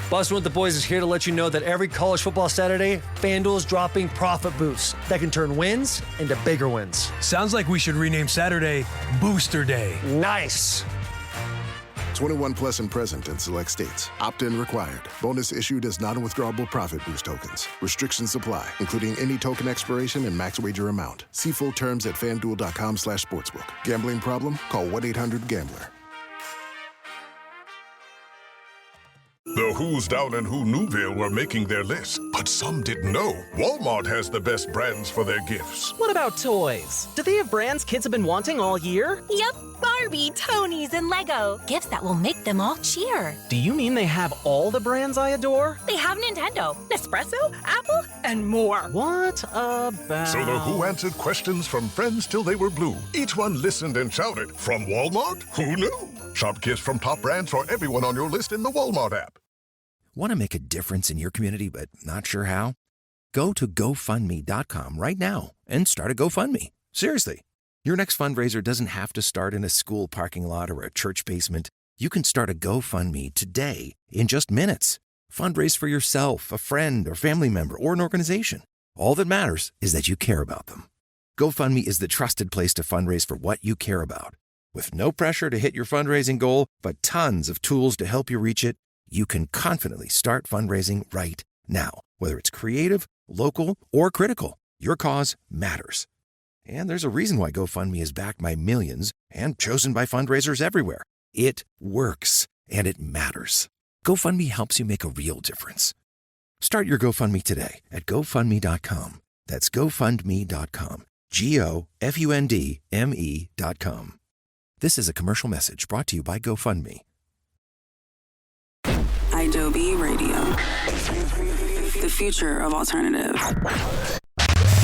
Bustin' with the Boys is here to let you know that every college football Saturday, FanDuel is dropping profit boosts that can turn wins into bigger wins. Sounds like we should rename Saturday Booster Day. Nice. 21 plus and present in select states. Opt-in required. Bonus issued as non-withdrawable profit boost tokens. Restrictions apply, including any token expiration and max wager amount. See full terms at FanDuel.com/sportsbook. Gambling problem? Call 1-800-GAMBLER. The Who's Down in Who Newville were making their list, but some didn't know Walmart has the best brands for their gifts. What about toys? Do they have brands kids have been wanting all year? Yep, Barbie, Tony's, and Lego. Gifts that will make them all cheer. Do you mean they have all the brands I adore? They have Nintendo, Nespresso, Apple, and more. What about... So the Who answered questions from friends till they were blue. Each one listened and shouted, from Walmart? Who knew? Shop gifts from top brands for everyone on your list in the Walmart app. Want to make a difference in your community but not sure how? Go to GoFundMe.com right now and start a GoFundMe. Seriously. Your next fundraiser doesn't have to start in a school parking lot or a church basement. You can start a GoFundMe today in just minutes. Fundraise for yourself, a friend, or family member, or an organization. All that matters is that you care about them. GoFundMe is the trusted place to fundraise for what you care about. With no pressure to hit your fundraising goal, but tons of tools to help you reach it, you can confidently start fundraising right now. Whether it's creative, local, or critical, your cause matters. And there's a reason why GoFundMe is backed by millions and chosen by fundraisers everywhere. It works, and it matters. GoFundMe helps you make a real difference. Start your GoFundMe today at GoFundMe.com. That's GoFundMe.com. GoFundMe.com. This is a commercial message brought to you by GoFundMe. Adobe Radio. The future of alternative.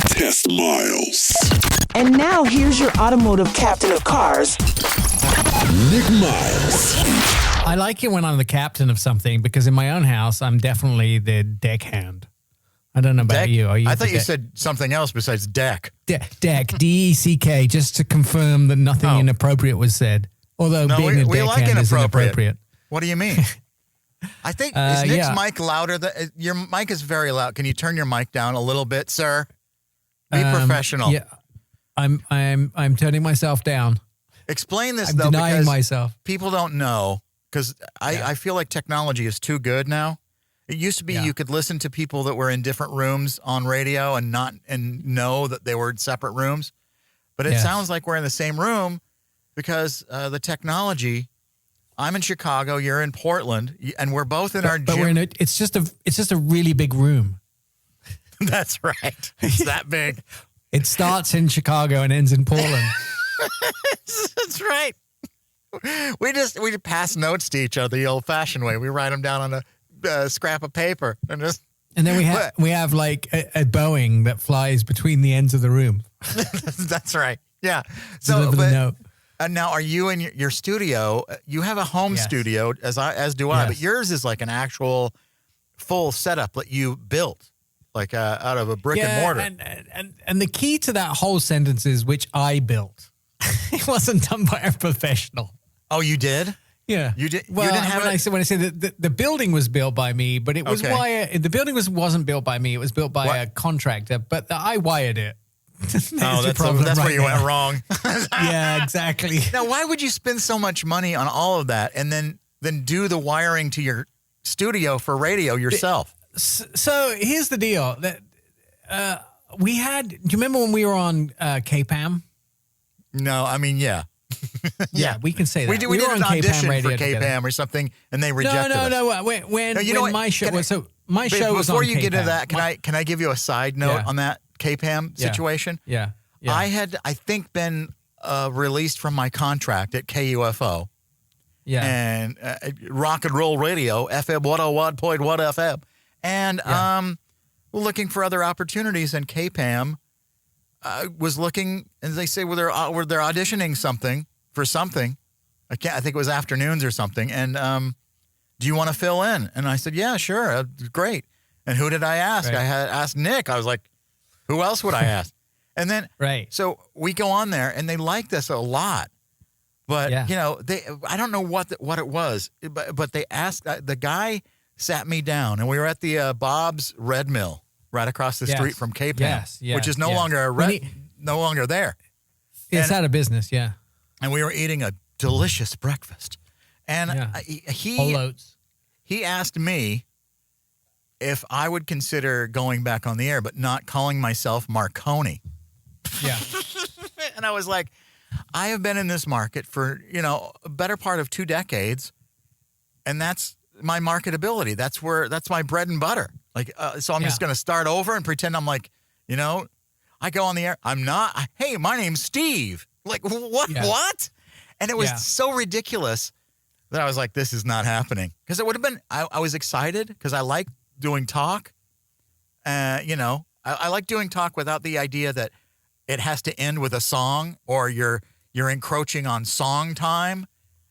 Test Miles. And now here's your automotive captain of cars, Nick Miles. I like it when I'm the captain of something because in my own house, I'm definitely the deckhand. I don't know about deck? you. Are you I thought you said something else besides deck. Deck, D-E-C-K, just to confirm that nothing inappropriate was said. Although no, being a deckhand like is inappropriate. What do you mean? I think, is Nick's mic louder? Your mic is very loud. Can you turn your mic down a little bit, sir? Be professional. Yeah, I'm turning myself down. Explain this, I'm though, denying because myself. people don't know, because I feel like technology is too good now. It used to be you could listen to people that were in different rooms on radio and know that they were in separate rooms. But it sounds like we're in the same room because the technology. I'm in Chicago. You're in Portland, and we're both in our gym. But we're in it's just a really big room. That's right. It's that big. It starts in Chicago and ends in Portland. That's right. We pass notes to each other the old-fashioned way. We write them down on a scrap of paper and just. And then we have like a Boeing that flies between the ends of the room. That's right. Yeah. So, now, are you in your studio? You have a home studio, as do I, but yours is like an actual full setup that you built, like out of a brick and mortar. And the key to that whole sentence is which I built. It wasn't done by a professional. Oh, you did? Yeah, you did. Well, you didn't have when I say that the building was built by me, but it was the building wasn't built by me. It was built by a contractor, but I wired it. That's where you went wrong. Yeah, exactly. Now, why would you spend so much money on all of that and then do the wiring to your studio for radio yourself? So here's the deal. That we had. Do you remember when we were on KPAM? No, I mean, yeah. Yeah, we can say that. We did were an on audition KPAM for KPAM or something, and they rejected us. No. When my show was my show was on before you KPAM. get into that, can I give you a side note on that KPAM situation? Yeah. I had, I think, been released from my contract at KUFO. Yeah. And rock and roll radio, FM 101.1 FM. And we're looking for other opportunities, and KPAM was looking, and they say, they're auditioning for something. I think it was afternoons or something. And do you want to fill in? And I said, yeah, sure. Great. And who did I ask? Right. I had asked Nick. I was like, who else would I ask? And then, so we go on there, and they liked us a lot. But, I don't know what it was. But they asked, the guy sat me down, and we were at the Bob's Red Mill right across the street from KPAM, which is no longer there. It's out of business, yeah. And we were eating a delicious breakfast. And Whole oats. he asked me if I would consider going back on the air, but not calling myself Marconi. Yeah. And I was like, I have been in this market for, a better part of 2 decades, and that's my marketability. That's my bread and butter. Like, so I'm just going to start over and pretend I'm like, I go on the air. I'm not. Hey, my name's Steve. Like, what? Yeah. What? And it was so ridiculous that I was like, this is not happening. Because it would have been, I was excited because I like doing talk. I like doing talk without the idea that it has to end with a song or you're encroaching on song time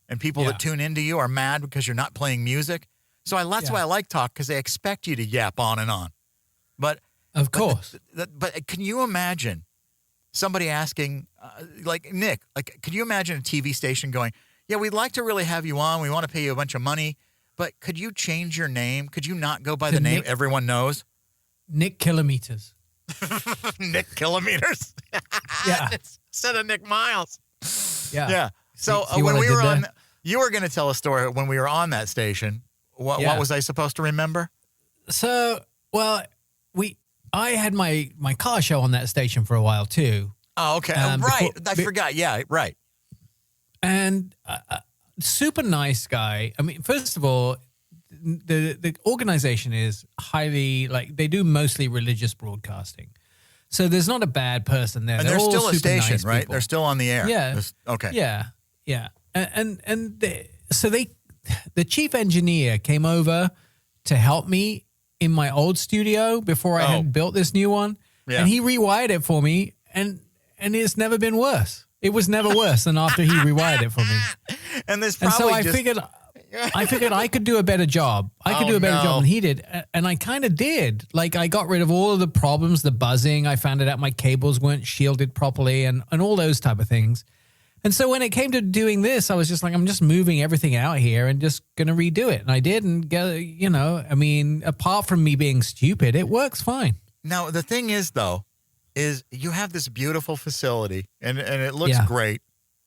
and people that tune into you are mad because you're not playing music. So that's why I like talk, because they expect you to yap on and on. But of course. But can you imagine somebody asking, like Nick, could you imagine a TV station going, yeah, we'd like to really have you on. We want to pay you a bunch of money, but could you change your name? Could you not go by the name everyone knows? Nick Kilometers. Nick Kilometers. Yeah. Instead of Nick Miles. Yeah. Yeah. So See when what I we did were on, there? you were going to tell a story when we were on that station. What was I supposed to remember? So, well, I had my car show on that station for a while too. Oh, okay. Right. I forgot. Yeah, right. And super nice guy. I mean, first of all, the organization is highly, they do mostly religious broadcasting. So there's not a bad person there. And they're still a station, nice right? people. They're still on the air. Yeah. Okay. Yeah. Yeah. So the chief engineer came over to help me in my old studio before I had built this new one. Yeah. And he rewired it for me, and it's never been worse. It was never worse than after he rewired it for me. And this And probably so I figured I could do a better job. I could do a better job than he did. And I kind of did. Like, I got rid of all of the problems, the buzzing. I found out my cables weren't shielded properly and all those type of things. And so when it came to doing this, I was just like, I'm just moving everything out here and just going to redo it. And I did. And, apart from me being stupid, it works fine. Now, the thing is, though, is you have this beautiful facility and it looks great.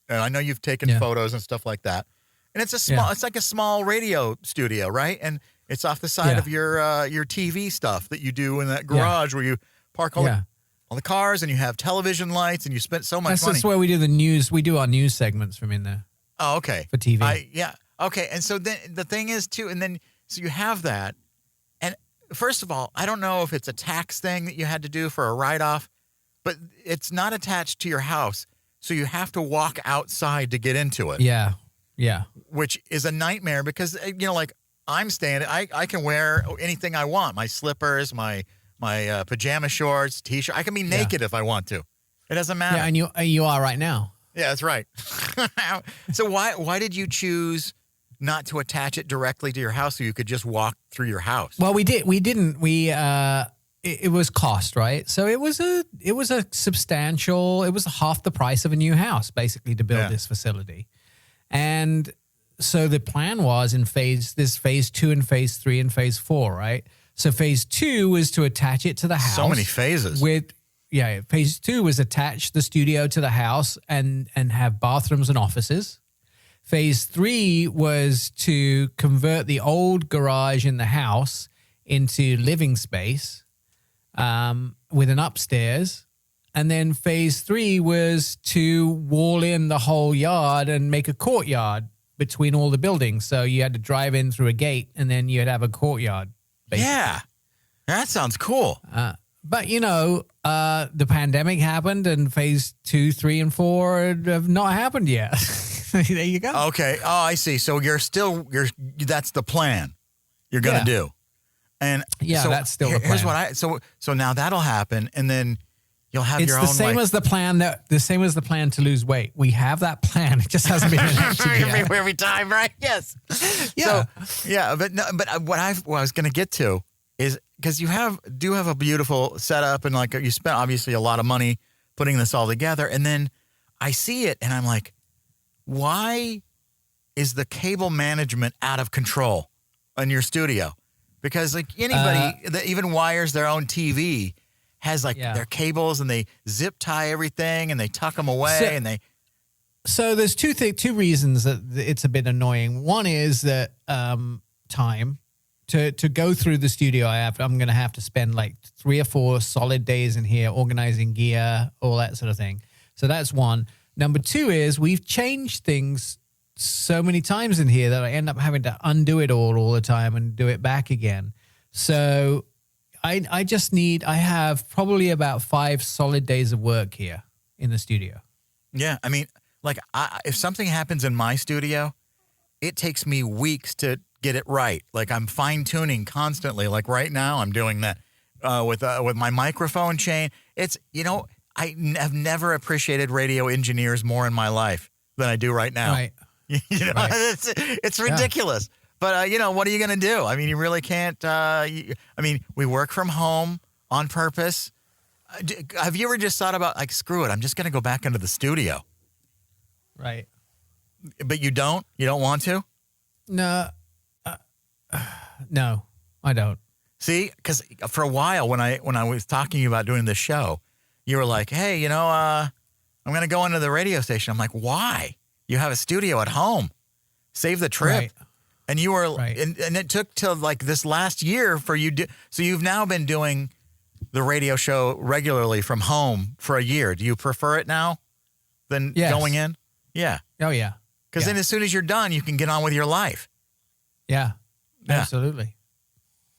And I know you've taken photos and stuff like that. And it's it's like a small radio studio, right? And it's off the side of your TV stuff that you do in that garage where you park all the cars and you have television lights and you spent so much money. That's where we do the news. We do our news segments from in there. Oh, okay. For TV. Okay. And so then the thing is too, and then so you have that. And first of all, I don't know if it's a tax thing that you had to do for a write-off, but it's not attached to your house. So you have to walk outside to get into it. Yeah. Yeah. Which is a nightmare because, I'm standing, I can wear anything I want. My slippers, my pajama shorts, T-shirt. I can be naked if I want to. It doesn't matter. Yeah, and you are right now. Yeah, that's right. So why did you choose not to attach it directly to your house so you could just walk through your house? Well, we didn't. It was cost, right? So it was a substantial. It was half the price of a new house, basically, to build this facility. And so the plan was phase 2 and phase 3 and phase 4, right? So phase 2 was to attach it to the house. So many phases. Phase 2 was attach the studio to the house and have bathrooms and offices. Phase 3 was to convert the old garage in the house into living space with an upstairs. And then phase 3 was to wall in the whole yard and make a courtyard between all the buildings. So you had to drive in through a gate and then you'd have a courtyard. Basically. Yeah. That sounds cool. But, the pandemic happened and phase 2, 3, and 4 have not happened yet. There you go. Okay. Oh, I see. So that's the plan you're going to do. And so that's still the plan. Here's what so now that'll happen. And then you'll have your own. It's the same as the plan to lose weight. We have that plan. It just hasn't been enacted yet. every time, right? Yes. Yeah. So, but what I was going to get to is because you do have a beautiful setup and you spent obviously a lot of money putting this all together. And then I see it and I'm like, why is the cable management out of control in your studio? Because like anybody that even wires their own TV has like their cables and they zip tie everything and they tuck them away So there's two reasons that it's a bit annoying. One is that time to go through the studio. I'm going to have to spend like 3 or 4 solid days in here organizing gear, all that sort of thing. So that's one. Number 2 is we've changed things so many times in here that I end up having to undo it all the time and do it back again. So I have probably about 5 solid days of work here in the studio. Yeah, I mean, like if something happens in my studio, it takes me weeks to get it right. Like I'm fine tuning constantly. Like right now, I'm doing that with my microphone chain. It's I have never appreciated radio engineers more in my life than I do right now. Right. Right. It's ridiculous. Yeah. But what are you going to do? I mean, you really can't. We work from home on purpose. Have you ever just thought about like, screw it, I'm just going to go back into the studio? Right. But you don't? You don't want to? No. No, I don't. See, because for a while when I was talking to you about doing this show, you were like, hey, I'm going to go into the radio station. I'm like, why? You have a studio at home. Save the trip. Right. And you were, and it took till like this last year for you. So you've now been doing the radio show regularly from home for a year. Do you prefer it now than going in? Yeah. Oh, yeah. Because then as soon as you're done, you can get on with your life. Yeah. Absolutely.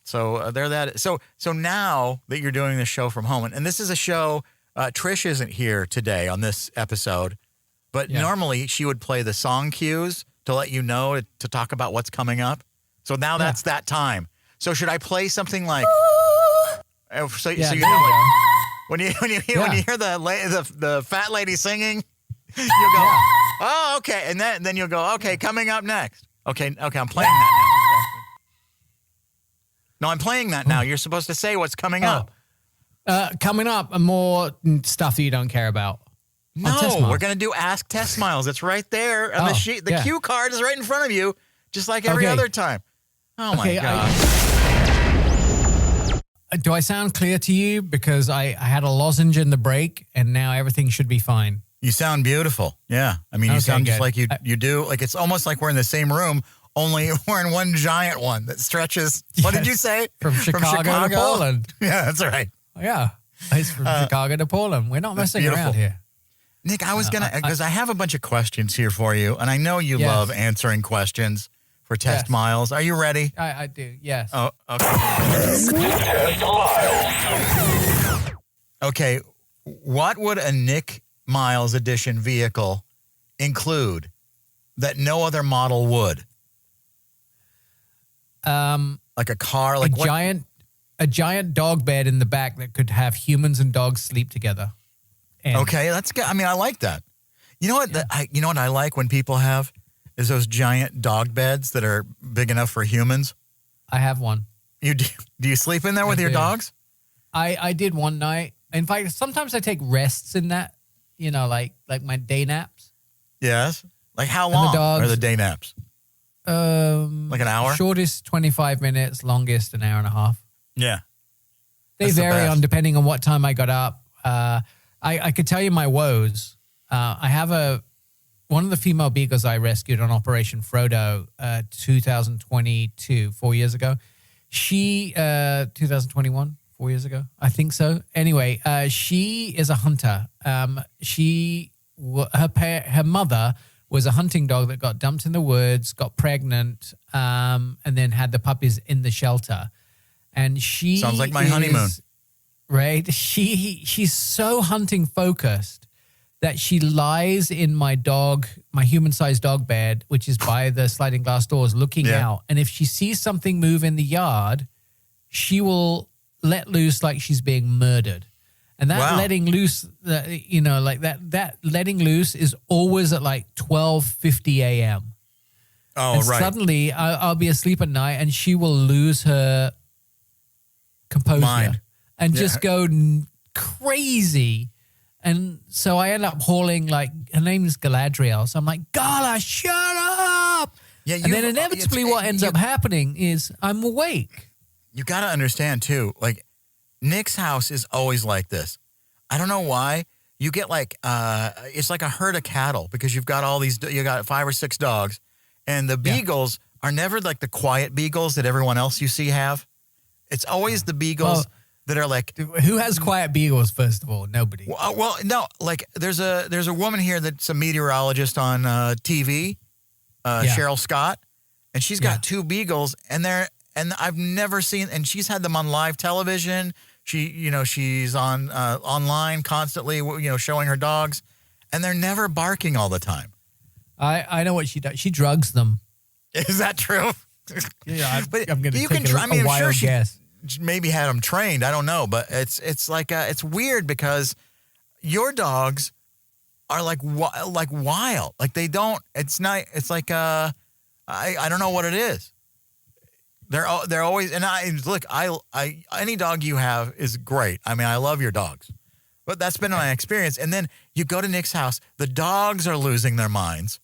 So So now that you're doing this show from home, and this is a show, Trish isn't here today on this episode, but normally she would play the song cues to let you know to talk about what's coming up. So now that's that time. So should I play something like? So you know when you hear the fat lady singing, you'll go, oh, okay, and then you'll go, okay, coming up next. Okay, I'm playing that now. No, I'm playing that now. You're supposed to say what's coming up. Coming up, more stuff that you don't care about. No, we're going to do Ask Test Miles. It's right there on the sheet. The cue card is right in front of you, just like every other time. Oh, my God. Do I sound clear to you? Because I had a lozenge in the break, and now everything should be fine. You sound beautiful. Yeah. I mean, you sound just like you do. Like, it's almost like we're in the same room, only we're in one giant one that stretches. What did you say? From Chicago to Portland. Yeah, that's right. Yeah. It's from Chicago to Portland. We're not messing around here. Nick, I was going to, because I have a bunch of questions here for you, and I know you love answering questions for Test Miles. Are you ready? I do, yes. Oh, okay. Test Miles. Okay, what would a Nick Miles edition vehicle include that no other model would? Like a car? Like a giant dog bed in the back that could have humans and dogs sleep together. Okay, that's good. I mean, I like that. You know what? You know what I like when people have is those giant dog beds that are big enough for humans. I have one. Do you sleep in there with your dogs? I did one night. In fact, sometimes I take rests in that. Like my day naps. Yes. Like how long are the day naps? Like an hour. Shortest 25 minutes. Longest an hour and a half. Yeah. They vary on depending on what time I got up. I could tell you my woes. I have one of the female beagles I rescued on Operation Frodo, 2022, 4 years ago. She, 2021, 4 years ago, I think so. Anyway, she is a hunter. Her mother was a hunting dog that got dumped in the woods, got pregnant, and then had the puppies in the shelter. And she sounds like my honeymoon. Right? She's so hunting focused that she lies in my human-sized dog bed, which is by the sliding glass doors, looking out. And if she sees something move in the yard, she will let loose like she's being murdered. And that letting loose, that letting loose is always at like 12:50 a.m. Oh, and right. Suddenly, I'll be asleep at night, and she will lose her composure and just go crazy. And so I end up hauling, like, her name is Galadriel. So I'm like, Gala, shut up. Yeah, and then inevitably what ends up happening is I'm awake. you got to understand too, like Nick's house is always like this. I don't know why. You get like, it's like a herd of cattle because you got 5 or 6 dogs, and the beagles are never like the quiet beagles that everyone else you see have. It's always the beagles that are like. Who has quiet beagles, first of all? Nobody. Well, no, like there's a woman here that's a meteorologist on TV, Cheryl Scott, and she's got 2 beagles, and I've never seen, and she's had them on live television. She's on online constantly, showing her dogs, and they're never barking all the time. I know what she does. She drugs them. Is that true? Yeah, but I'm going to take I'm wild sure guess. She maybe had them trained. I don't know, but it's like it's weird because your dogs are like wild. Like they don't. It's not. It's like I don't know what it is. They're always, and any dog you have is great. I mean, I love your dogs, but that's been my experience. And then you go to Nick's house, the dogs are losing their minds,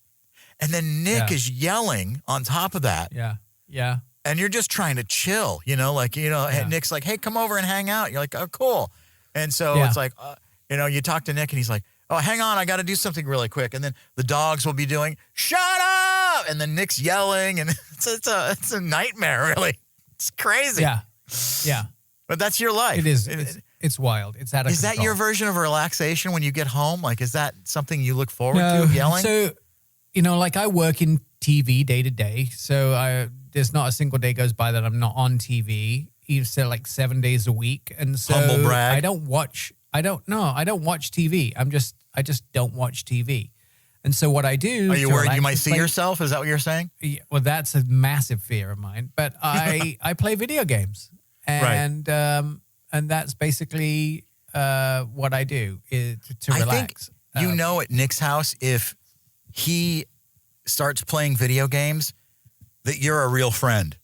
and then Nick is yelling on top of that. Yeah. And you're just trying to chill, Nick's like, hey, come over and hang out. You're like, oh, cool. And so it's like, you talk to Nick and he's like, oh, hang on, I got to do something really quick. And then the dogs will be doing, shut up! And then Nick's yelling, and it's a nightmare, really. It's crazy. Yeah. But that's your life. It is. It's wild. It's out of control. Is that your version of relaxation when you get home? Like, is that something you look forward to, yelling? So, like I work in TV day to day, so there's not a single day goes by that I'm not on TV. You said like 7 days a week, and so humble brag. I don't watch TV. I just don't watch TV. And so what I do... Are you worried you might see yourself? Is that what you're saying? Yeah, well, that's a massive fear of mine. But I play video games. And and that's basically what I do is to relax. I think at Nick's house, if he starts playing video games, that you're a real friend.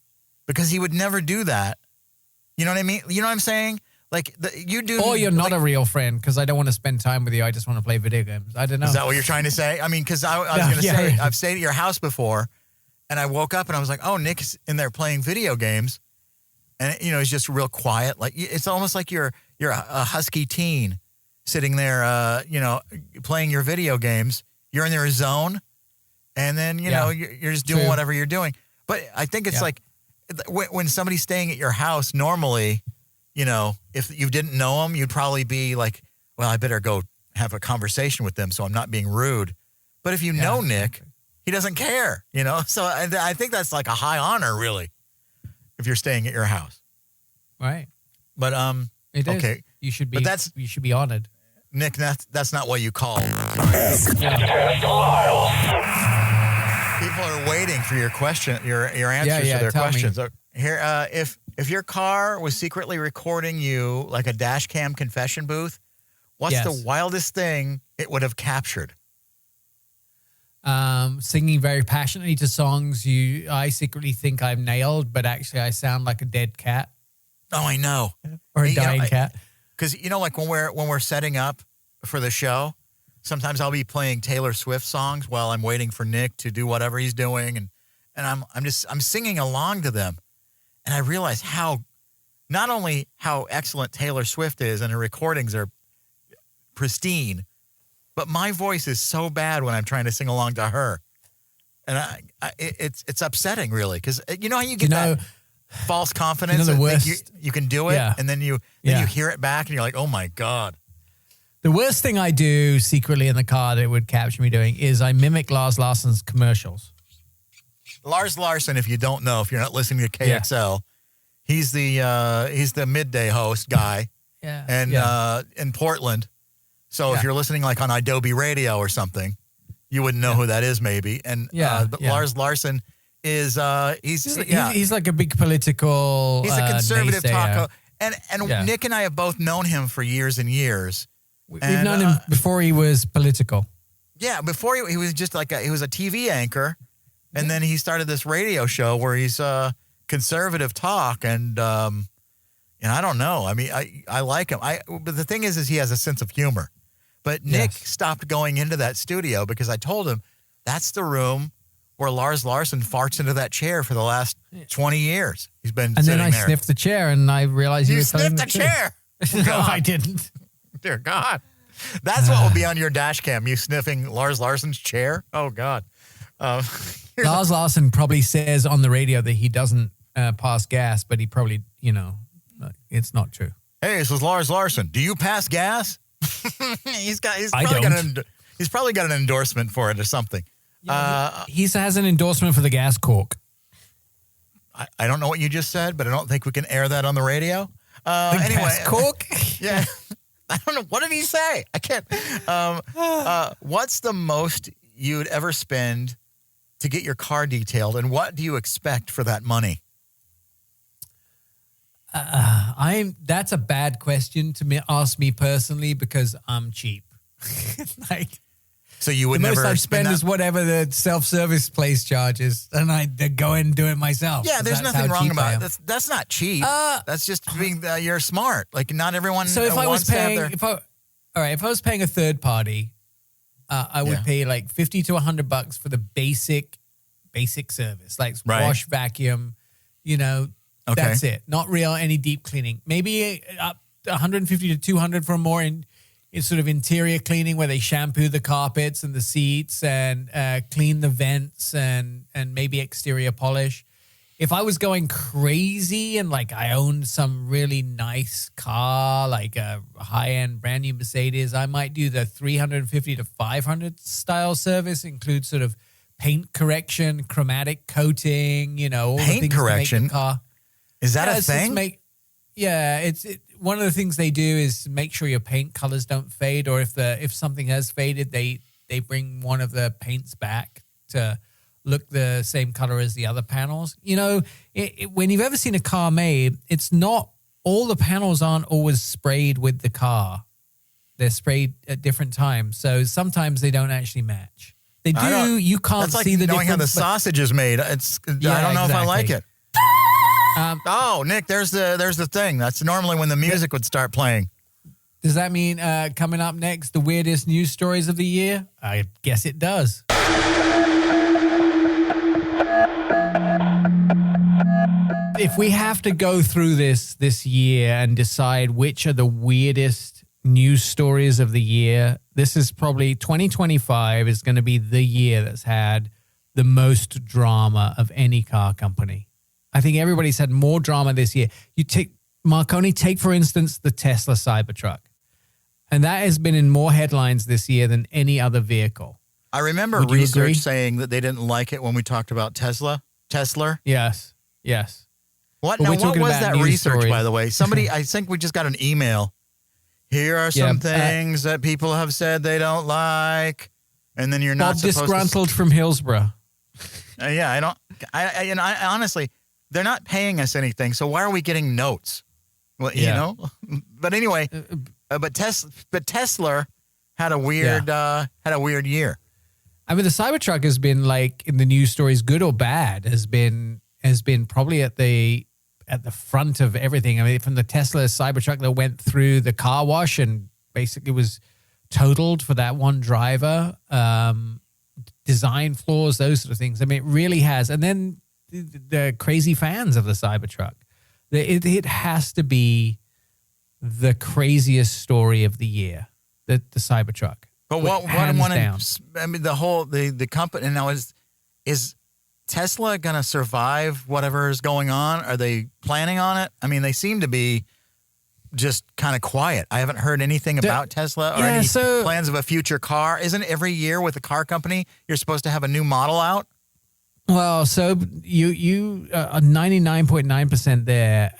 Because he would never do that. You know what I mean? You know what I'm saying? Like, you do... Or you're not a real friend because I don't want to spend time with you. I just want to play video games. I don't know. Is that what you're trying to say? I mean, because I was going to say, I've stayed at your house before, and I woke up and I was like, oh, Nick's in there playing video games. And, he's just real quiet. Like, it's almost like you're a husky teen sitting there, playing your video games. You're in your zone, and then, you're just doing whatever you're doing. But I think it's like when somebody's staying at your house normally... if you didn't know them, you'd probably be like, well, I better go have a conversation with them so I'm not being rude. But if you know Nick, he doesn't care, So I think that's like a high honor, really, if you're staying at your house. Right. But, it is. Okay. You should be, you should be honored. Nick, that's not what you call. People are waiting for your question, your answers to their questions. Here, if your car was secretly recording you like a dash cam confession booth, what's the wildest thing it would have captured? Singing very passionately to songs I secretly think I've nailed, but actually I sound like a dead cat. Oh, I know. Or a dying cat. Because like when we're setting up for the show, sometimes I'll be playing Taylor Swift songs while I'm waiting for Nick to do whatever he's doing, and I'm singing along to them. And I realize not only how excellent Taylor Swift is and her recordings are pristine, but my voice is so bad when I'm trying to sing along to her. And it's upsetting, really, because how you get that false confidence the that worst, you can do it, and then you hear it back and you're like, oh my God. The worst thing I do secretly in the car that would capture me doing is I mimic Lars Larsson's commercials. Lars Larsson, if you don't know, if you're not listening to KXL, he's the midday host guy in Portland. So if you're listening like on Adobe Radio or something, you wouldn't know who that is maybe. And but Lars Larsson is he's like a big political he's a conservative taco. And Nick and I have both known him for years and years. We've known him before he was political. Yeah, before he was just like he was a TV anchor. And then he started this radio show where he's conservative talk, and I don't know. I mean, I like him. But the thing is he has a sense of humor. But Nick stopped going into that studio because I told him that's the room where Lars Larson farts into that chair for the last 20 years. He's been and sitting then I there. sniffed the chair, and I realized You were telling sniffed the truth. chair. No, I didn't. Dear God. That's what will be on your dash cam, you sniffing Lars Larson's chair. Oh, God. Lars Larson probably says on the radio that he doesn't pass gas, but he probably, it's not true. Hey, this is Lars Larson. Do you pass gas? He's probably got an endorsement for it or something. He has an endorsement for the gas cork. I don't know what you just said, but I don't think we can air that on the radio. Anyway, gas cork? Yeah. I don't know. What did he say? I can't. What's the most you'd ever spend to get your car detailed, and what do you expect for that money? That's a bad question to ask me personally because I'm cheap. So you would the never most I spend is whatever the self-service place charges, and I go in and do it myself. Yeah, there's nothing wrong about it. That's not cheap. That's just being you're smart. Like not everyone. So if I was wants to have paying, if I was paying a third party, I would pay like $50 to $100 for the basic service, like wash, vacuum. That's it. Not real any deep cleaning. Maybe up $150 to $200 for more in sort of interior cleaning where they shampoo the carpets and the seats and clean the vents and maybe exterior polish. If I was going crazy and like I owned some really nice car, like a high-end brand new Mercedes, I might do the $350 to $500 style service, include sort of paint correction, chromatic coating, all the things correction? to make the car. Is that a thing? It's one of the things they do is make sure your paint colors don't fade, or if something has faded, they bring one of the paints back to look the same color as the other panels. When you've ever seen a car made, it's not all the panels aren't always sprayed with the car. They're sprayed at different times, so sometimes they don't actually match. They do. You can't see the difference. That's like knowing how the sausage is made. I don't know if I like it. Nick, there's the thing. That's normally when the music would start playing. Does that mean coming up next, the weirdest news stories of the year? I guess it does. If we have to go through this year and decide which are the weirdest news stories of the year, this is probably 2025 is going to be the year that's had the most drama of any car company. I think everybody's had more drama this year. You take Marconi, for instance, the Tesla Cybertruck. And that has been in more headlines this year than any other vehicle. I remember research saying that they didn't like it when we talked about Tesla. Yes. What was that research, by the way? Somebody, I think we just got an email. Here are some things that people have said they don't like. And then you're not Bob supposed disgruntled from Hillsborough. I honestly, they're not paying us anything, so why are we getting notes? Well, But anyway, but Tesla had a weird year. I mean, the Cybertruck has been like in the news stories, good or bad, has been probably at the front of everything. I mean, from the Tesla Cybertruck that went through the car wash and basically was totaled for that one driver, design flaws, those sort of things. I mean, it really has. And then the crazy fans of the Cybertruck. It has to be the craziest story of the year, the Cybertruck. But the company now is Tesla going to survive whatever is going on? Are they planning on it? I mean, they seem to be just kind of quiet. I haven't heard anything about Tesla or any plans of a future car. Isn't every year with a car company you're supposed to have a new model out? Well, so you are 99.9% there.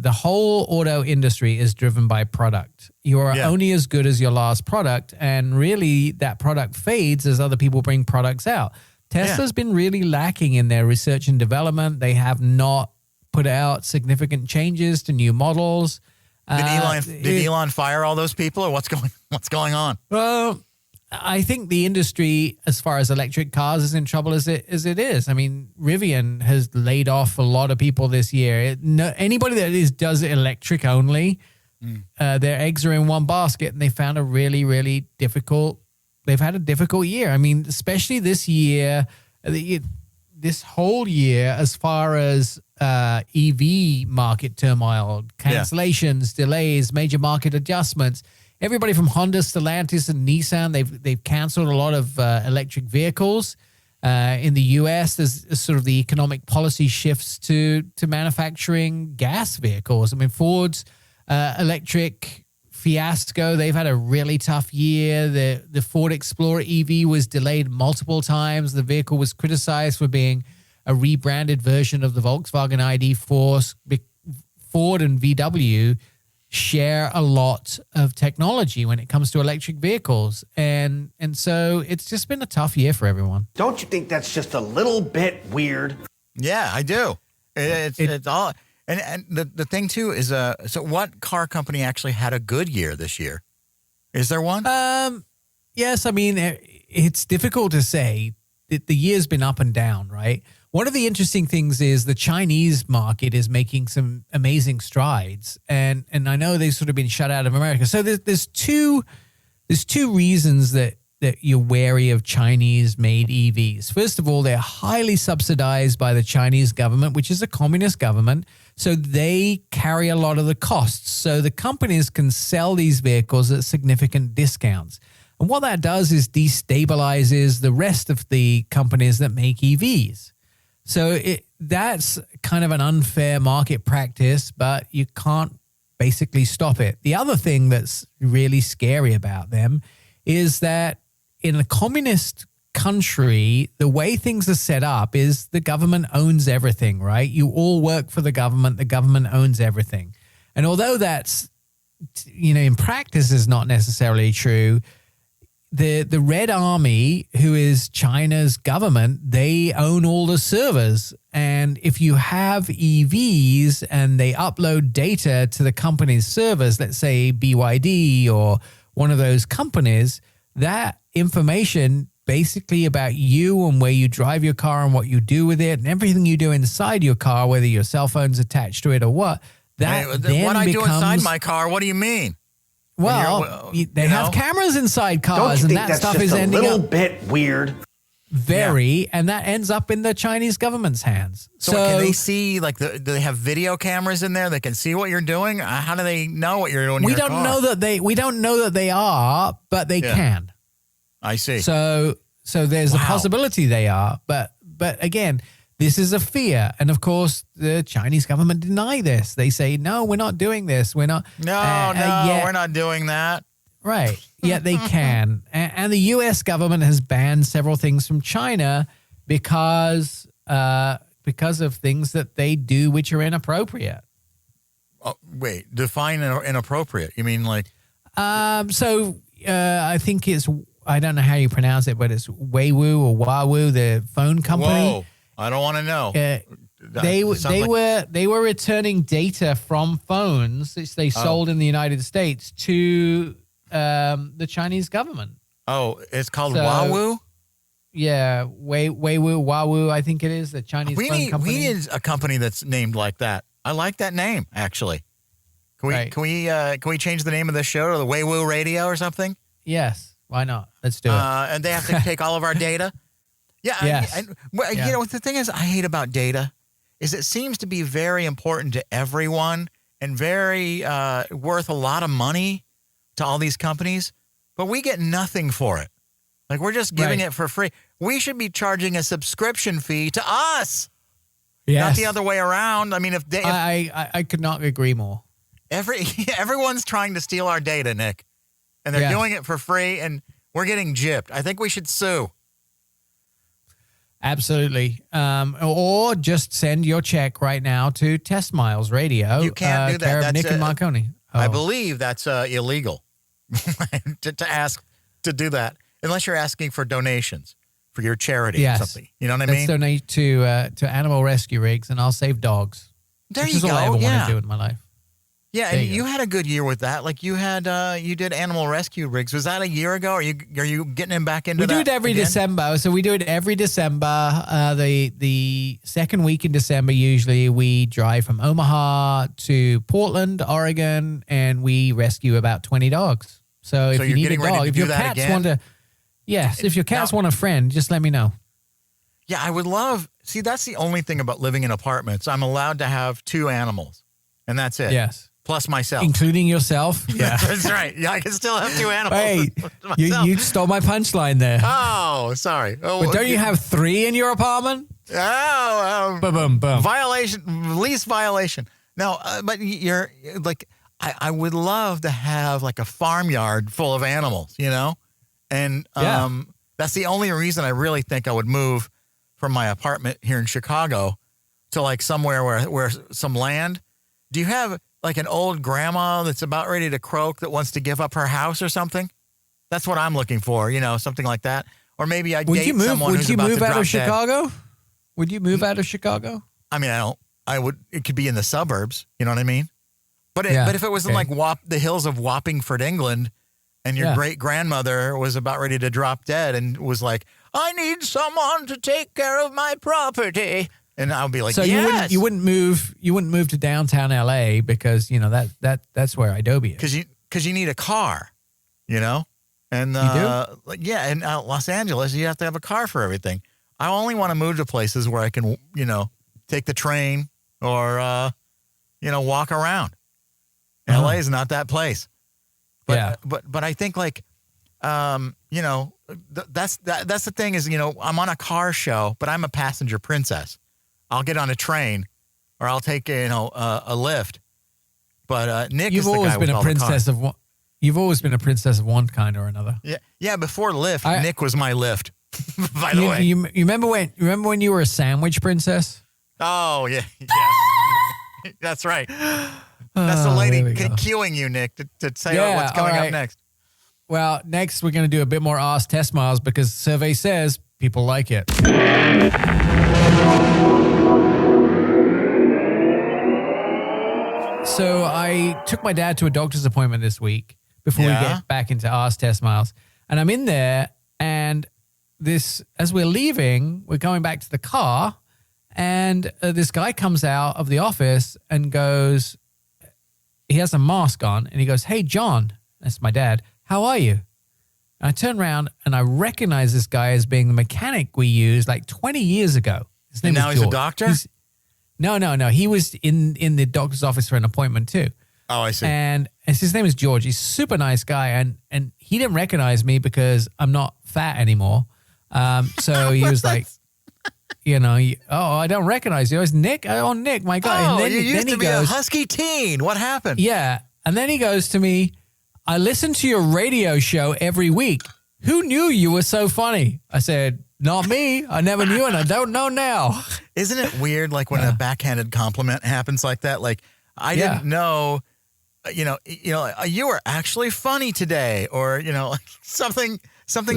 The whole auto industry is driven by product. You are only as good as your last product, and really that product fades as other people bring products out. Tesla's been really lacking in their research and development. They have not put out significant changes to new models. Did Elon fire all those people, or what's going on? Well, I think the industry, as far as electric cars, is in trouble as it is. I mean, Rivian has laid off a lot of people this year. Anybody that does electric only, their eggs are in one basket, and they found a really, really difficult. They've had a difficult year. I mean, especially this year, this whole year, as far as EV market turmoil, cancellations, delays, major market adjustments, everybody from Honda, Stellantis, and Nissan, they've canceled a lot of electric vehicles. In the U.S., there's sort of the economic policy shifts to manufacturing gas vehicles. I mean, Ford's electric fiasco, they've had a really tough year. The Ford Explorer EV was delayed multiple times. The vehicle was criticized for being a rebranded version of the Volkswagen ID4. Ford and VW share a lot of technology when it comes to electric vehicles. And so it's just been a tough year for everyone. Don't you think that's just a little bit weird? Yeah, I do. It's all... And the thing, too, is so what car company actually had a good year this year? Is there one? Yes, I mean, it's difficult to say. The year's been up and down, right? One of the interesting things is the Chinese market is making some amazing strides. And I know they've sort of been shut out of America. So there's two reasons that you're wary of Chinese-made EVs. First of all, they're highly subsidized by the Chinese government, which is a communist government. So they carry a lot of the costs. So the companies can sell these vehicles at significant discounts. And what that does is destabilizes the rest of the companies that make EVs. So that's kind of an unfair market practice, but you can't basically stop it. The other thing that's really scary about them is that in a communist country, the way things are set up is the government owns everything, right? You all work for the government owns everything. And although that's, in practice is not necessarily true, the Red Army, who is China's government, they own all the servers. And if you have EVs and they upload data to the company's servers, let's say BYD or one of those companies, that information basically about you and where you drive your car and what you do with it and everything you do inside your car, whether your cell phone's attached to it or what, that then what I do becomes, inside my car, what do you mean? Well, they have cameras inside cars, Don't you and think that that's stuff just is a ending little up bit weird? and that ends up in the Chinese government's hands. So can they see, do they have video cameras in there that can see what you're doing? How do they know what you're doing in your car? We don't know that they are, but they can. I see. So there's a possibility they are, but again, this is a fear. And of course, the Chinese government deny this. They say, no, we're not doing this. We're not. We're not doing that. Right. Yet they can. And the U.S. government has banned several things from China because of things that they do which are inappropriate. Oh, wait, define inappropriate. You mean like? I think it's, I don't know how you pronounce it, but it's Weiwu or Huawei, the phone company. Whoa, I don't want to know. They were returning data from phones which they sold in the United States to the Chinese government. Oh, it's called Huawei? Yeah, Huawei, I think it is, the Chinese phone company. We need a company that's named like that. I like that name, actually. Can we change the name of this show to the Weiwu Radio or something? Yes, why not? Let's do it. And they have to take all of our data? Yeah. Yes. You know, the thing is I hate about data is it seems to be very important to everyone and very worth a lot of money to all these companies, but we get nothing for it. Like, we're just giving it for free. We should be charging a subscription fee to us. Yes. Not the other way around. I mean, I could not agree more. Everyone's trying to steal our data, Nick, and they're doing it for free, and we're getting gypped. I think we should sue. Absolutely. Or just send your check right now to Test Miles Radio. You can't do that. Care of That's Nick and Marconi. I believe that's illegal to ask to do that, unless you're asking for donations for your charity or something. You know what I mean? Let's donate to animal rescue rigs, and I'll save dogs. There which you is go. all I ever want to do in my life. Yeah, and you had a good year with that. Like you did animal rescue rigs. Was that a year ago? Are you getting him back into that? We do it every December. So we do it every December. The second week in December, usually we drive from Omaha to Portland, Oregon, and we rescue about 20 dogs. So if you need a dog, if your cats want to, if your cats want a friend, just let me know. Yeah, I would love. See, that's the only thing about living in apartments. I'm allowed to have 2 animals, and that's it. Yes. Plus myself. Including yourself? Yeah. That's right. Yeah, I can still have 2 animals. Hey, you stole my punchline there. Oh, sorry. Oh, but don't you have 3 in your apartment? Oh, boom. Violation, least violation. No, but you're like, I would love to have like a farmyard full of animals, you know? And that's the only reason I really think I would move from my apartment here in Chicago to like somewhere where some land. Do you have like an old grandma that's about ready to croak that wants to give up her house or something? That's what I'm looking for, you know, something like that. Or maybe I'd date someone who's about to drop dead. Would you move out of Chicago? Would you move out of Chicago? I mean, I would. It could be in the suburbs. You know what I mean? But if it was in like the hills of Wappingford, England, and your great grandmother was about ready to drop dead and was like, "I need someone to take care of my property," and I would be like, so "Yes." you wouldn't move to downtown LA because you know that's where Adobe is. Because you need a car, you know, and you do? Yeah, in Los Angeles you have to have a car for everything. I only want to move to places where I can, you know, take the train or you know, walk around. LA is not that place. But, but I think like, you know, that's the thing is, you know, I'm on a car show, but I'm a passenger princess. I'll get on a train or I'll take, you know, a lift. But Nick is the guy with all the cars. You've always been a princess of one kind or another. Yeah. Yeah. Before Lyft, Nick was my Lyft, by the way. You remember when you were a sandwich princess? Oh, yeah. Yes. That's right. That's the lady cueing you, Nick, to say what's coming up next. Well, next we're going to do a bit more Ask Test Miles because the survey says people like it. So I took my dad to a doctor's appointment this week before we get back into Ask Test Miles. And I'm in there and as we're leaving, we're going back to the car and this guy comes out of the office and goes, he has a mask on and he goes, "Hey, John," that's my dad, "how are you?" And I turn around and I recognize this guy as being the mechanic we used like 20 years ago. His name now is he's George. a doctor? No. He was in the doctor's office for an appointment too. Oh, I see. And his name is George. He's a super nice guy. And he didn't recognize me because I'm not fat anymore. So he was like, you know, I don't recognize you. It's Nick. Oh, Nick, my God. Oh, you used to be a husky teen. What happened? Yeah. And then he goes to me, "I listen to your radio show every week. Who knew you were so funny?" I said, "Not me. I never knew and I don't know now." Isn't it weird, like when a backhanded compliment happens like that? Like, I didn't know, you were actually funny today, or, you know, something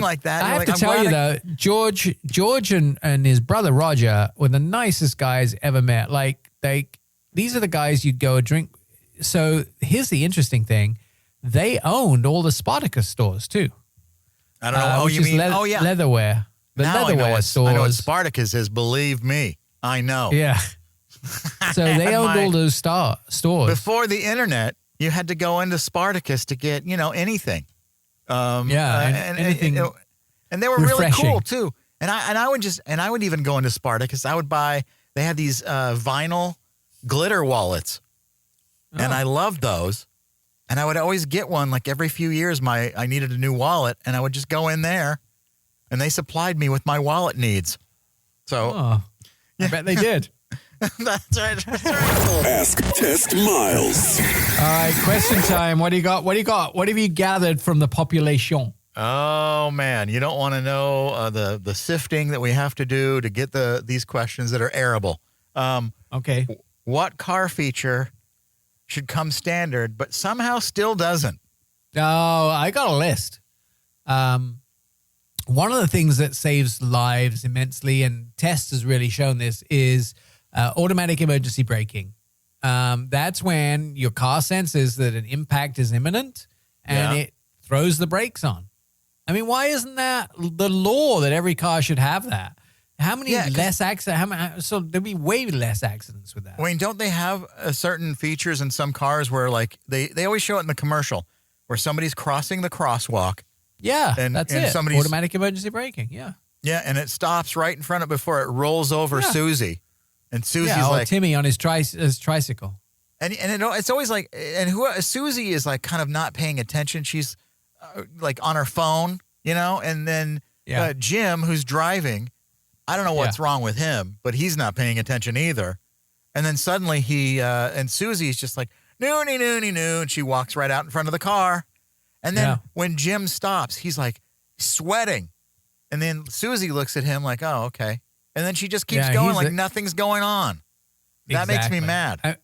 like that. I have to tell you, though, George and his brother Roger were the nicest guys ever met. Like, these are the guys you'd go drink. So here's the interesting thing. They owned all the Spartacus stores, too. I don't know. You mean, leatherware. The now leatherware stores. I know what Spartacus is. Believe me. I know. Yeah. So they owned all those stores. Before the internet, you had to go into Spartacus to get, you know, anything. Anything and they were refreshing. really cool too. And I would even go into Spartacus. I would buy. They had these vinyl glitter wallets, and I loved those. And I would always get one like every few years. I needed a new wallet, and I would just go in there, and they supplied me with my wallet needs. So, I bet they did. That's right. Ask Test Miles. All right, question time. What do you got? What have you gathered from the population? Oh man, you don't want to know the sifting that we have to do to get these questions that are airable. Okay. What car feature should come standard, but somehow still doesn't? Oh, I got a list. One of the things that saves lives immensely, and tests has really shown this, is automatic emergency braking. That's when your car senses that an impact is imminent and it throws the brakes on. I mean, why isn't that the law that every car should have that? How many less accidents? So there'd be way less accidents with that. I mean, don't they have certain features in some cars where, like, they always show it in the commercial where somebody's crossing the crosswalk? Yeah, that's it. Somebody's automatic emergency braking. Yeah. Yeah, and it stops right in front of before it rolls over Susie. And Susie's like Timmy on his tricycle. And it's always like, and Susie is like kind of not paying attention. She's like on her phone, and then Jim, who's driving, I don't know what's wrong with him, but he's not paying attention either. And then suddenly and Susie's just like, noonie, noonie, noo, and she walks right out in front of the car. And then when Jim stops, he's like sweating. And then Susie looks at him like, oh, okay. And then she just keeps going like nothing's going on. That makes me mad.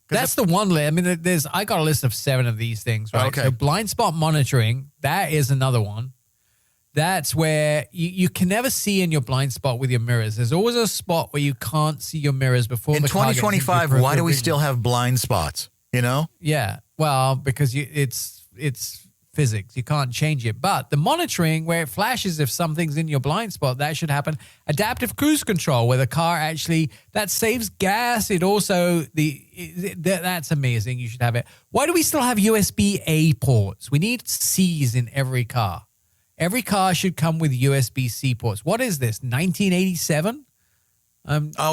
That's the one list. I mean, I got a list of 7 of these things, right? Okay. So blind spot monitoring, that is another one. That's where you can never see in your blind spot with your mirrors. There's always a spot where you can't see your mirrors before in the car gets 2025, why do we still have blind spots, Yeah. Well, because it's physics. You can't change it. But the monitoring where it flashes if something's in your blind spot, that should happen. Adaptive cruise control where the car actually, that saves gas. It also, that's amazing. You should have it. Why do we still have USB-A ports? We need C's in every car. Every car should come with USB-C ports. What is this, 1987?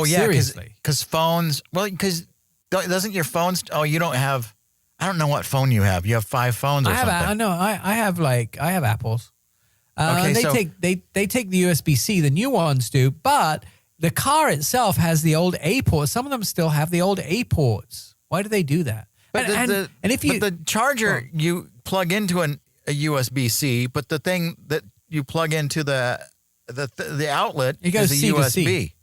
Seriously. Because phones, because doesn't your phone, you don't have, I don't know what phone you have. You have 5 phones or something. I have Apples. Okay, they take the USB-C, the new ones do, but the car itself has the old A ports. Some of them still have the old A ports. Why do they do that? But the charger you plug into a USB-C, but the thing that you plug into the outlet is a C USB. to C.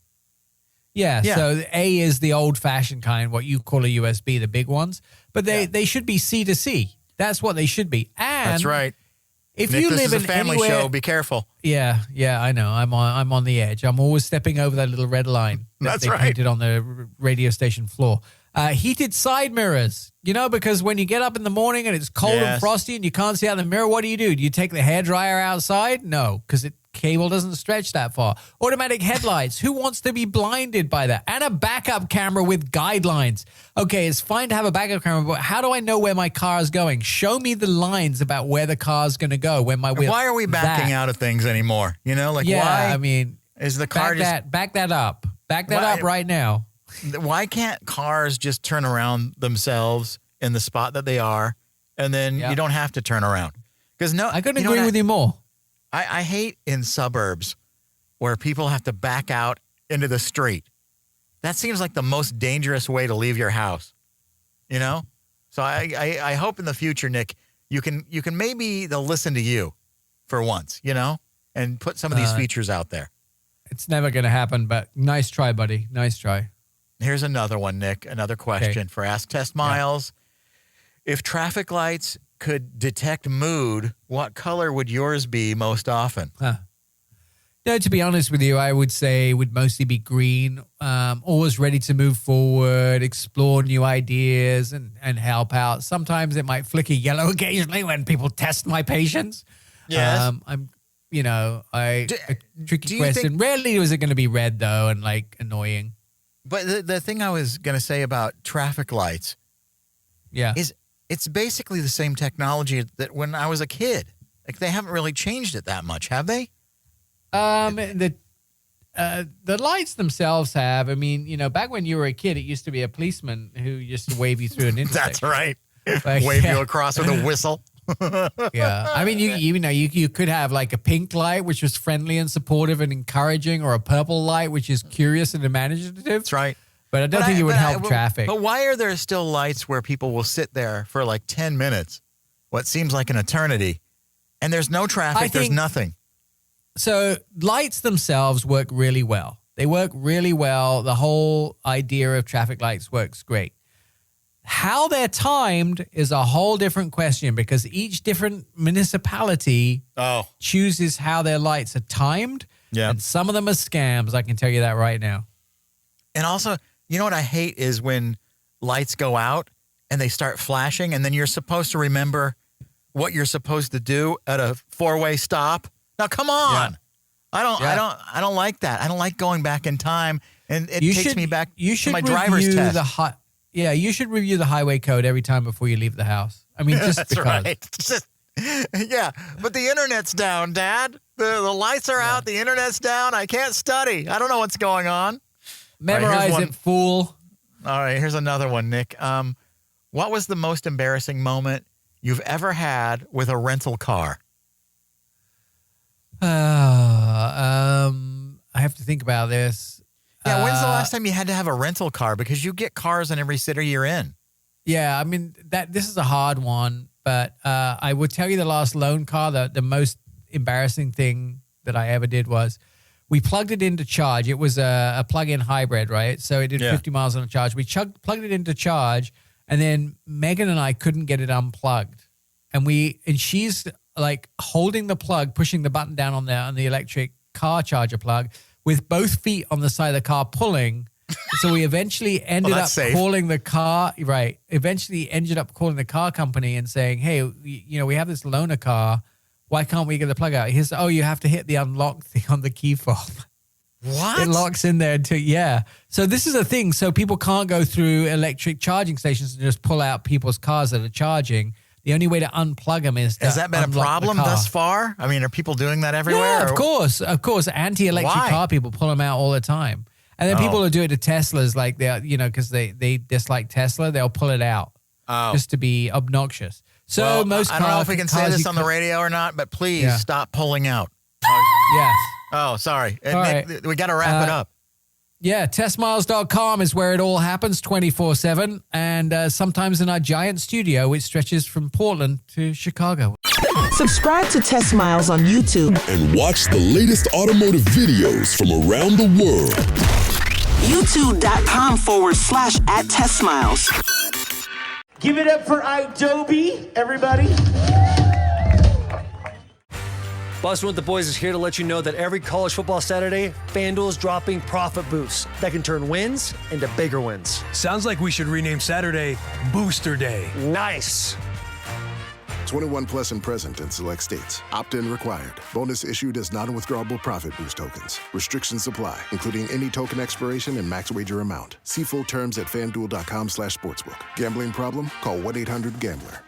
Yeah, so A is the old-fashioned kind, what you call a USB, the big ones. But they should be C to C. That's what they should be. And that's right. If Nick, you this live is a in family anywhere, show, be careful. Yeah, I know. I'm on the edge. I'm always stepping over that little red line that they painted on the radio station floor. Heated side mirrors, because when you get up in the morning and it's cold and frosty and you can't see out the mirror, what do? Do you take the hairdryer outside? No, because the cable doesn't stretch that far. Automatic headlights. Who wants to be blinded by that? And a backup camera with guidelines. Okay, it's fine to have a backup camera, but how do I know where my car is going? Show me the lines about where the car's going to go when my wheel. Why are we backing out of things anymore? Why? I mean, is the car back that up? Back that up right now. Why can't cars just turn around themselves in the spot that they are, and then you don't have to turn around? Because I couldn't agree with you more. I hate in suburbs where people have to back out into the street. That seems like the most dangerous way to leave your house. So I hope in the future, Nick, you can maybe they'll listen to you for once, and put some of these features out there. It's never going to happen, but nice try, buddy. Nice try. Here's another one, Nick. Another question for Ask Test Miles. Yeah. If traffic lights could detect mood, what color would yours be most often? No, to be honest with you, I would say it would mostly be green. Always ready to move forward, explore new ideas, and help out. Sometimes it might flicker yellow occasionally when people test my patience. Yes. Tricky question. Rarely is it going to be red, though, and annoying. But the thing I was going to say about traffic lights is it's basically the same technology that when I was a kid. They haven't really changed it that much, have they? The lights themselves have. I mean, back when you were a kid, it used to be a policeman who used to wave you through an intersection. That's right. Wave you across with a whistle. Yeah. I mean, you could have a pink light, which was friendly and supportive and encouraging, or a purple light, which is curious and imaginative. That's right. But I don't think it would help traffic. But why are there still lights where people will sit there for 10 minutes, what seems like an eternity, and there's no traffic, there's nothing? So lights themselves work really well. They work really well. The whole idea of traffic lights works great. How they're timed is a whole different question because each different municipality chooses how their lights are timed. Yeah. And some of them are scams. I can tell you that right now. And also, you know what I hate is when lights go out and they start flashing and then you're supposed to remember what you're supposed to do at a 4-way stop. Now, come on. Yeah. I don't like that. I don't like going back in time, and it takes me back to my driver's test. You should review the highway code every time before you leave the house. I mean, just That's because. Right. Yeah, but the internet's down, Dad. The lights are out. The internet's down. I can't study. I don't know what's going on. Memorize it, fool. All right, here's another one, Nick. What was the most embarrassing moment you've ever had with a rental car? I have to think about this. Yeah, when's the last time you had to have a rental car? Because you get cars in every city you're in. Yeah, I mean, this is a hard one, but I would tell you the last loan car, the most embarrassing thing that I ever did was we plugged it into charge. It was a plug-in hybrid, right? So it did 50 miles on a charge. We plugged it into charge, and then Megan and I couldn't get it unplugged. And she's like holding the plug, pushing the button down on the electric car charger plug with both feet on the side of the car pulling. So we eventually ended up calling the car, right? Eventually ended up calling the car company and saying, hey, we have this loaner car. Why can't we get the plug out? He said, you have to hit the unlock thing on the key fob. What? It locks in there too. Yeah. So this is a thing. So people can't go through electric charging stations and just pull out people's cars that are charging. The only way to unplug them is to Has that been a problem thus far? I mean, are people doing that everywhere? Yeah, of course. Anti-electric car people pull them out all the time. And then people will do it to Teslas, like because they dislike Tesla, they'll pull it out just to be obnoxious. So most I don't know if we can say this on the radio or not, but please stop pulling out. Yes. Oh, sorry. All Nick, right. we got to wrap it up. Yeah, testmiles.com is where it all happens 24/7. And sometimes in our giant studio, which stretches from Portland to Chicago. Subscribe to Test Miles on YouTube. And watch the latest automotive videos from around the world. YouTube.com/@testmiles. Give it up for Adobe, everybody. Bustin' with the Boys is here to let you know that every college football Saturday, FanDuel is dropping profit boosts that can turn wins into bigger wins. Sounds like we should rename Saturday Booster Day. Nice. 21 plus and present in select states. Opt-in required. Bonus issued as non-withdrawable profit boost tokens. Restrictions apply, including any token expiration and max wager amount. See full terms at fanduel.com/sportsbook. Gambling problem? Call 1-800-GAMBLER.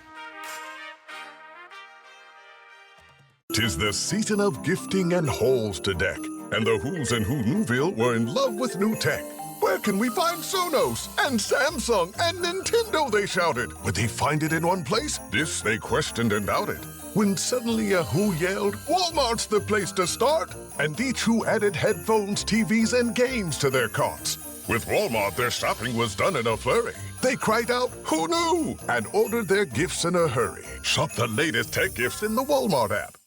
'Tis the season of gifting and halls to deck, and the Who's and Who Newville were in love with new tech. Where can we find Sonos and Samsung and Nintendo, they shouted. Would they find it in one place? This they questioned and doubted. When suddenly a Who yelled, Walmart's the place to start! And each Who added headphones, TVs, and games to their carts. With Walmart, their shopping was done in a flurry. They cried out, "Who knew?" and ordered their gifts in a hurry. Shop the latest tech gifts in the Walmart app.